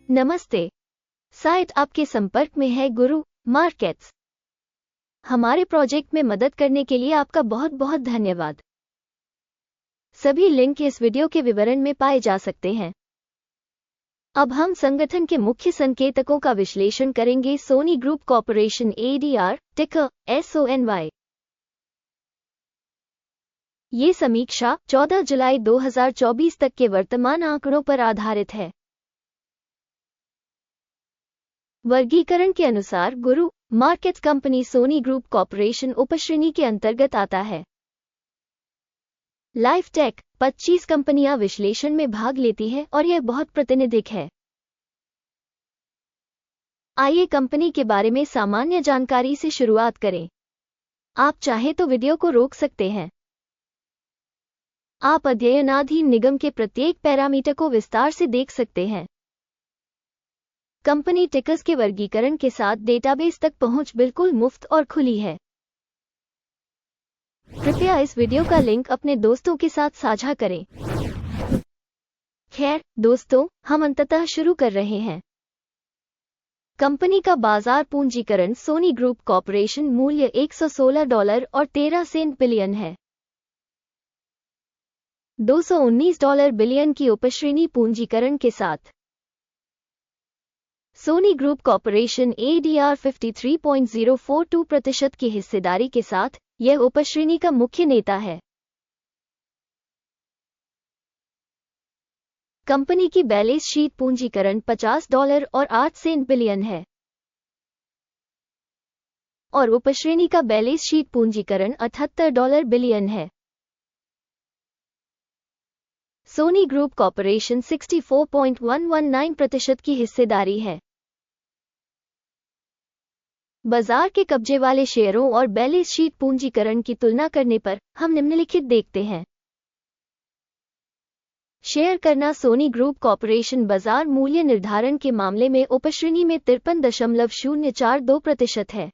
नमस्ते। साइट आपके संपर्क में है गुरु मार्केट्स। हमारे प्रोजेक्ट में मदद करने के लिए आपका बहुत बहुत धन्यवाद। सभी लिंक इस वीडियो के विवरण में पाए जा सकते हैं। अब हम संगठन के मुख्य संकेतकों का विश्लेषण करेंगे। सोनी ग्रुप कॉर्पोरेशन ADR, टिकर SONY। ये समीक्षा 14 जुलाई 2024 तक के वर्तमान आंकड़ों पर आधारित है। वर्गीकरण के अनुसार गुरु markets company Sony group corporation उपश्रेणी के अंतर्गत आता है। लाइफ टेक 25 कंपनियां विश्लेषण में भाग लेती हैं और यह बहुत प्रातिनिधिक है। आइए कंपनी के बारे में सामान्य जानकारी से शुरुआत करें। आप चाहें तो वीडियो को रोक सकते हैं। आप अध्ययनाधीन निगम के प्रत्येक पैरामीटर को विस्तार से देख सकते हैं। कंपनी टिकर्स के वर्गीकरण के साथ डेटाबेस तक पहुंच बिल्कुल मुफ्त और खुली है। कृपया इस वीडियो का लिंक अपने दोस्तों के साथ साझा करें। खैर दोस्तों, हम अंततः शुरू कर रहे हैं। कंपनी का बाजार पूंजीकरण सोनी ग्रुप कॉर्पोरेशन मूल्य $116 और 13 सेंट बिलियन है। $219 बिलियन की उपश्रेणी पूंजीकरण के साथ सोनी ग्रुप कॉर्पोरेशन ADR 53.042% की हिस्सेदारी के साथ यह उपश्रेणी का मुख्य नेता है। कंपनी की बैलेंस शीट पूंजीकरण $50 और 8 सेंट बिलियन है और उपश्रेणी का बैलेंस शीट पूंजीकरण $78 बिलियन है। सोनी ग्रुप कॉर्पोरेशन 64.119% की हिस्सेदारी है। बाजार के कब्जे वाले शेयरों और बैलेंस शीट पूंजीकरण की तुलना करने पर हम निम्नलिखित देखते हैं। शेयर करना सोनी ग्रुप कॉर्पोरेशन बाजार मूल्य निर्धारण के मामले में उपश्रेणी में 53.042% है।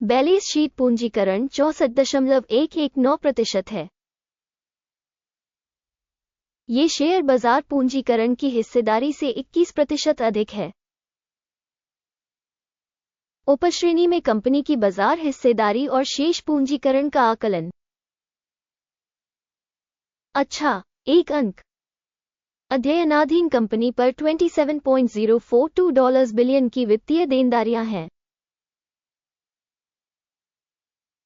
बैलेंस शीट पूंजीकरण 64.119% है। ये शेयर बाजार पूंजीकरण की हिस्सेदारी से 21% अधिक है। उपश्रेणी में कंपनी की बाजार हिस्सेदारी और शेष पूंजीकरण का आकलन। अच्छा, एक अंक। अध्ययनाधीन कंपनी पर $27.042 बिलियन की वित्तीय देनदारियां हैं।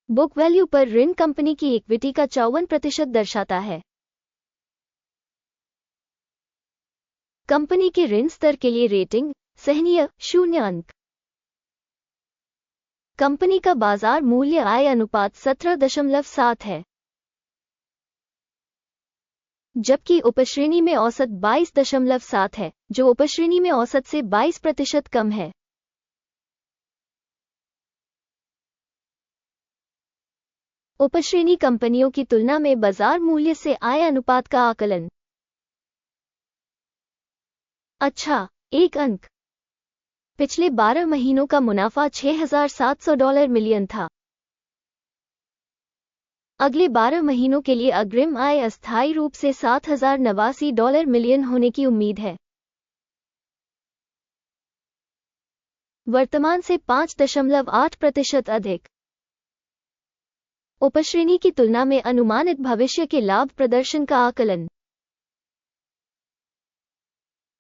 बुक वैल्यू पर ऋण कंपनी की इक्विटी का 54% दर्शाता है। कंपनी के ऋण स्तर के लिए रेटिंग सहनीय 0 अंक। कंपनी का बाजार मूल्य आय अनुपात 17.7 है, जबकि उपश्रेणी में औसत 22.7 है, जो उपश्रेणी में औसत से 22% कम है। उपश्रेणी कंपनियों की तुलना में बाजार मूल्य से आय अनुपात का आकलन। अच्छा, एक अंक। पिछले 12 महीनों का मुनाफा $6,700 मिलियन था। अगले 12 महीनों के लिए अग्रिम आय अस्थायी रूप से $7,089 मिलियन होने की उम्मीद है। वर्तमान से 5.8% अधिक। उपश्रेणी की तुलना में अनुमानित भविष्य के लाभ प्रदर्शन का आकलन।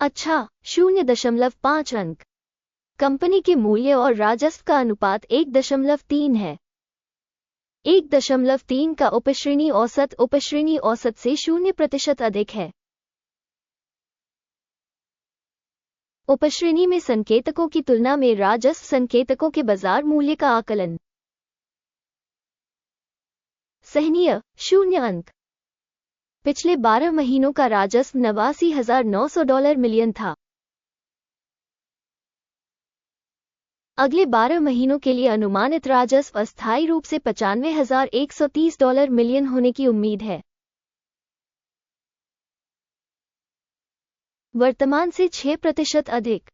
अच्छा, 0.5 अंक। कंपनी के मूल्य और राजस्व का अनुपात 1.3 है। 1.3 का उपश्रेणी औसत से 0% अधिक है। उपश्रेणी में संकेतकों की तुलना में राजस्व संकेतकों के बाजार मूल्य का आकलन। सहनीय 0 अंक। पिछले 12 महीनों का राजस्व $89,900 मिलियन था। अगले 12 महीनों के लिए अनुमानित राजस्व अस्थायी रूप से $95,130 मिलियन होने की उम्मीद है। वर्तमान से 6% अधिक।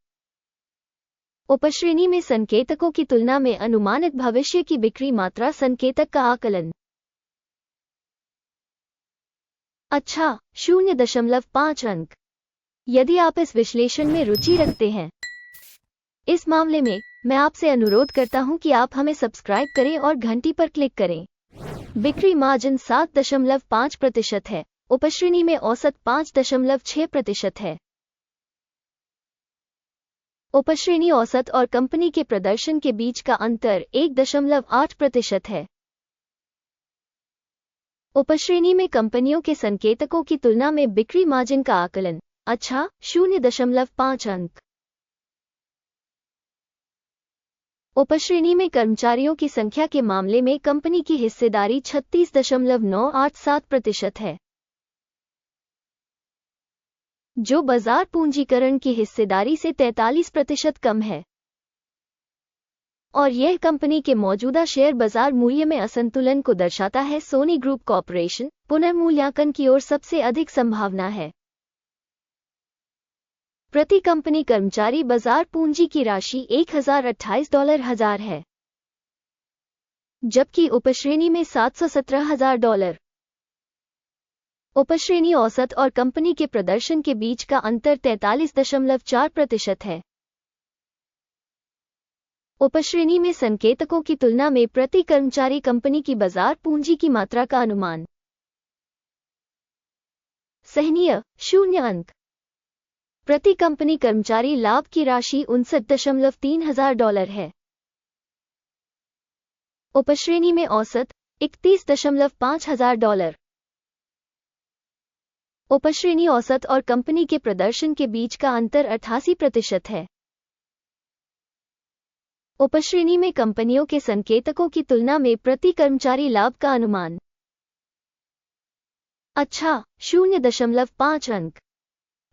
उपश्रेणी में संकेतकों की तुलना में अनुमानित भविष्य की बिक्री मात्रा संकेतक का आकलन। अच्छा, 0.5 अंक। यदि आप इस विश्लेषण में रुचि रखते हैं, इस मामले में मैं आपसे अनुरोध करता हूं कि आप हमें सब्सक्राइब करें और घंटी पर क्लिक करें। बिक्री मार्जिन 7.5% है। उपश्रेणी में औसत 5.6% है। उपश्रेणी औसत और कंपनी के प्रदर्शन के बीच का अंतर 1.8% है। उपश्रेणी में कंपनियों के संकेतकों की तुलना में बिक्री मार्जिन का आकलन अच्छा 0.5 अंक। उपश्रेणी में कर्मचारियों की संख्या के मामले में कंपनी की हिस्सेदारी 36.987% है, जो बाजार पूंजीकरण की हिस्सेदारी से 43% कम है, और यह कंपनी के मौजूदा शेयर बाजार मूल्य में असंतुलन को दर्शाता है। सोनी ग्रुप कॉर्पोरेशन पुनर्मूल्यांकन की ओर सबसे अधिक संभावना है। प्रति कंपनी कर्मचारी बाजार पूंजी की राशि $1028 है, जबकि उपश्रेणी में $717,000। उपश्रेणी औसत और कंपनी के प्रदर्शन के बीच का अंतर 43.4% है। उपश्रेणी में संकेतकों की तुलना में प्रति कर्मचारी कंपनी की बाजार पूंजी की मात्रा का अनुमान सहनीय 0 अंक। प्रति कंपनी कर्मचारी लाभ की राशि $59,300 है। उपश्रेणी में औसत $31,500। उपश्रेणी औसत और कंपनी के प्रदर्शन के बीच का अंतर 88% है। उपश्रेणी में कंपनियों के संकेतकों की तुलना में प्रति कर्मचारी लाभ का अनुमान अच्छा 0.5 अंक।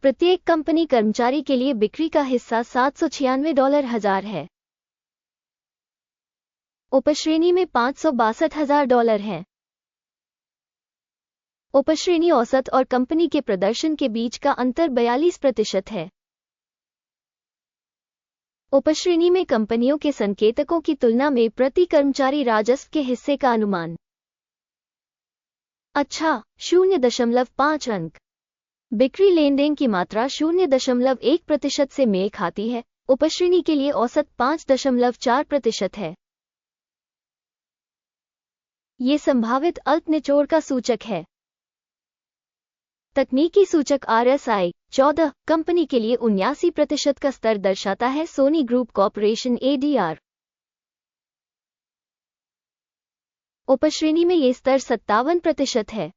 प्रत्येक कंपनी कर्मचारी के लिए बिक्री का हिस्सा $796,000 है। उपश्रेणी में $562,000 है। उपश्रेणी औसत और कंपनी के प्रदर्शन के बीच का अंतर 42% है। उपश्रेणी में कंपनियों के संकेतकों की तुलना में प्रति कर्मचारी राजस्व के हिस्से का अनुमान अच्छा 0.5 अंक। बिक्री लेनदेन की मात्रा 0.1% से मेल खाती है। उपश्रेणी के लिए औसत 5.4% है। ये संभावित अल्प निचोड़ का सूचक है। तकनीकी सूचक RSI 14 कंपनी के लिए 79% का स्तर दर्शाता है। सोनी ग्रुप कॉर्पोरेशन ADR उपश्रेणी में ये स्तर 57% है।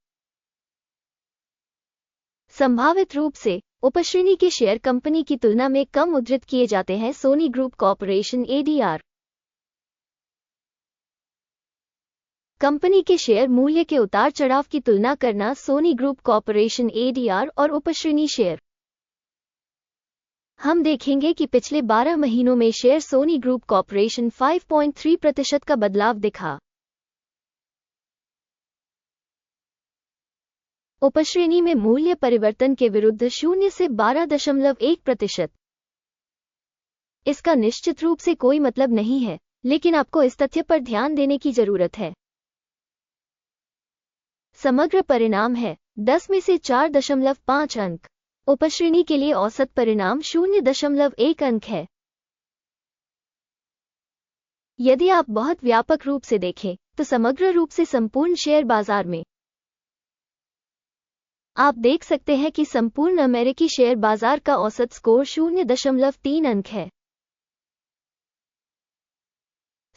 संभावित रूप से उपश्रेणी के शेयर कंपनी की तुलना में कम उद्धृत किए जाते हैं। Sony group corporation ADR company के शेयर मूल्य के उतार चढ़ाव की तुलना करना। सोनी ग्रुप कॉर्पोरेशन ADR और उपश्रेणी शेयर। हम देखेंगे कि पिछले 12 महीनों में शेयर सोनी ग्रुप कॉर्पोरेशन 5.3% का बदलाव दिखा। उपश्रेणी में मूल्य परिवर्तन के विरुद्ध 0 से 12.1%। इसका निश्चित रूप से कोई मतलब नहीं है, लेकिन आपको इस तथ्य पर ध्यान देने की जरूरत है। समग्र परिणाम है 10 में से 4.5 अंक। उपश्रेणी के लिए औसत परिणाम 0.1 अंक है। यदि आप बहुत व्यापक रूप से देखें तो समग्र रूप से संपूर्ण शेयर बाजार में आप देख सकते हैं कि संपूर्ण अमेरिकी शेयर बाजार का औसत स्कोर 0.3 अंक है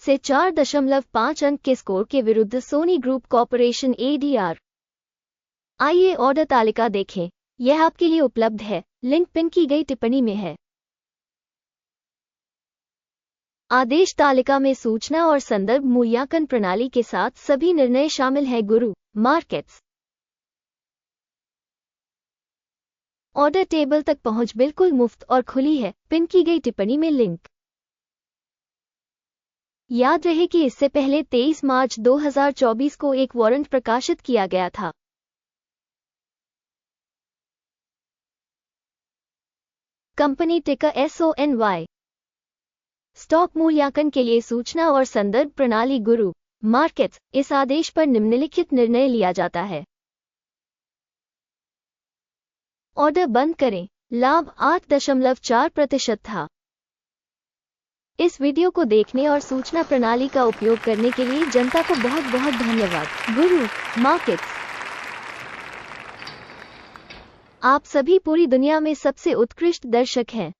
से 4.5 अंक के स्कोर के विरुद्ध सोनी ग्रुप कॉर्पोरेशन ADR। आइए ऑर्डर तालिका देखें। यह आपके लिए उपलब्ध है। लिंक पिन की गई टिप्पणी में है। आदेश तालिका में सूचना और संदर्भ मूल्यांकन प्रणाली के साथ सभी निर्णय शामिल हैं। गुरु मार्केट्स ऑर्डर टेबल तक पहुंच बिल्कुल मुफ्त और खुली है। पिन की गई टिप्पणी में लिंक। याद रहे कि इससे पहले 23 मार्च 2024 को एक वारंट प्रकाशित किया गया था। कंपनी टिकर SONY। स्टॉक मूल्यांकन के लिए सूचना और संदर्भ प्रणाली गुरु मार्केट्स। इस आदेश पर निम्नलिखित निर्णय लिया जाता है। ऑर्डर बंद करें। लाभ 8.4% था। इस वीडियो को देखने और सूचना प्रणाली का उपयोग करने के लिए जनता को बहुत बहुत धन्यवाद। गुरु मार्केट्स, आप सभी पूरी दुनिया में सबसे उत्कृष्ट दर्शक हैं।